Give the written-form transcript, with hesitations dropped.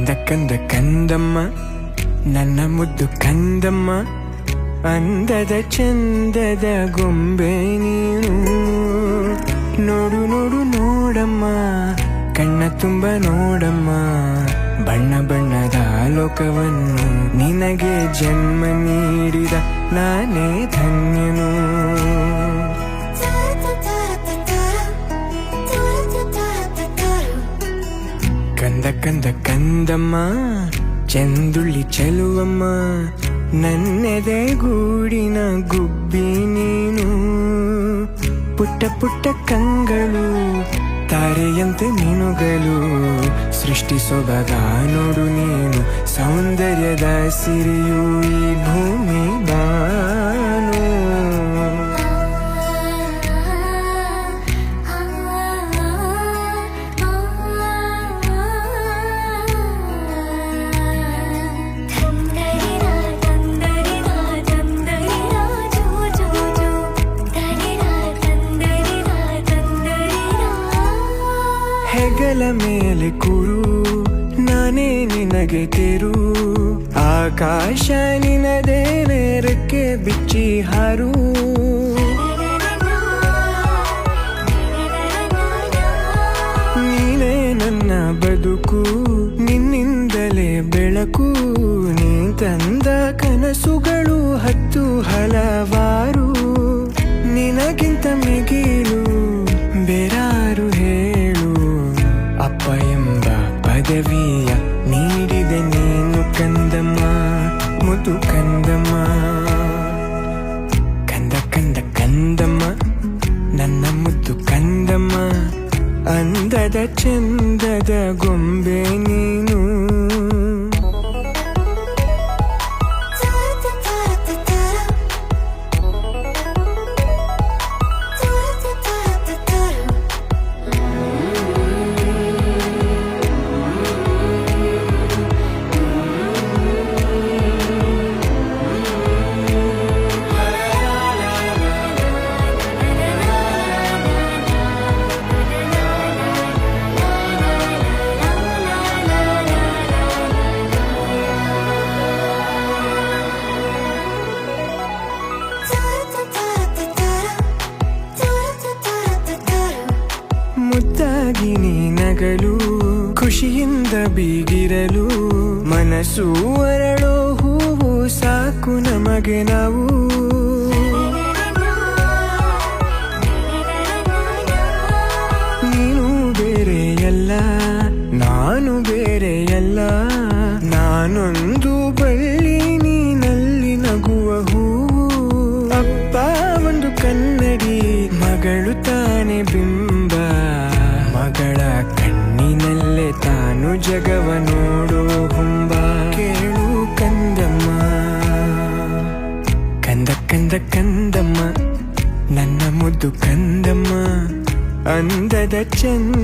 ಕಂದ ಕಂದ ಕಂದಮ್ಮ ನನ್ನ ಮುದ್ದು ಕಂದಮ್ಮ, ಅಂದದ ಚಂದದ ಗೊಂಬೆ ನೀನು. ನೋಡು ನೋಡು ನೋಡಮ್ಮ, ಕಣ್ಣ ತುಂಬ ನೋಡಮ್ಮ, ಬಣ್ಣ ಬಣ್ಣದ ಲೋಕವನ್ನು ನಿನಗೆ ಜನ್ಮ ನೀಡಿದ ನಾನೇ ಧನ್ಯನು. ಕಂದ ಕಂದ ಕಂದಮ್ಮ ಚಂದುಳ್ಳಿ ಚೆಲುವಮ್ಮ, ನನ್ನೆದೆ ಗೂಡಿನ ಗುಬ್ಬಿ ನೀನು. ಪುಟ್ಟ ಪುಟ್ಟ ಕಂಗಳು ತಾರೆಯಂತೆ ಮಿನುಗಲು, ಸೃಷ್ಟಿ ಸೊಬಗ ನೋಡು ನೀನು, ಸೌಂದರ್ಯದ ಸಿರಿಯು ಈ ಭೂಮಿ ಬಾನು. ಹೆಗಲ ಮೇಲೆ ಕೂರು, ನಾನೇ ನಿನಗೆ ತೆರು, ಆಕಾಶ ನಿನದೇ ನೇರಕ್ಕೆ ಬಿಚ್ಚಿ ಹಾರು. ನೀನೇ ನನ್ನ ಬದುಕು, ನಿನ್ನಿಂದಲೇ ಬೆಳಕು, ನೀ ತಂದ ಕನಸುಗಳು ಹತ್ತು ಹಲವಾರು. ನಿನಗಿಂತ ಮಿಗಿಲು ಬೇರಾರು ಹೇಳು, ಅಪ್ಪ ಎಂಬ ಪದವಿಯ ನೀಡಿದೆ ನೀನು ಕಂದಮ್ಮ, ಮುದು ಕಂದಮ್ಮ. ಕಂದ ಕಂದ ಕಂದಮ್ಮ ನನ್ನ ಮುದ್ದು ಕಂದಮ್ಮ, ಅಂದದ ಚಂದದ ಗೊಂಬೆ ನೀನು. ಮುದ್ದಾಗಿ ನೀ ನಗಲು, ಖುಷಿಯಿಂದ ಬೀಗಿರಲು, ಮನಸ್ಸು ಅರಳೋ ಹೂವು ಸಾಕು ನಮಗೆ ನಾವು. ನೀನು ಬೇರೆಯಲ್ಲ, ನಾನು ಬೇರೆಯಲ್ಲ, ನಾನೊಂದು ಬಳ್ಳಿ ನೀನಲ್ಲಿ ನಗುವ ಹೂವು. ಅಪ್ಪ ಒಂದು ಕನ್ನಡಿ, ಮಗಳು ತಾನೆ ಬಿಂಬ, ಮಗಳ ಕಣ್ಣಿನಲ್ಲೇ ತಾನು ಜಗವ ನೋಡೋ ಹುಂಬ. ಕೇಳು ಕಂದಮ್ಮ, ಕಂದ ಕಂದ ಕಂದಮ್ಮ ನನ್ನ ಮುದ್ದು ಕಂದಮ್ಮ, ಅಂದದ ಚಂದ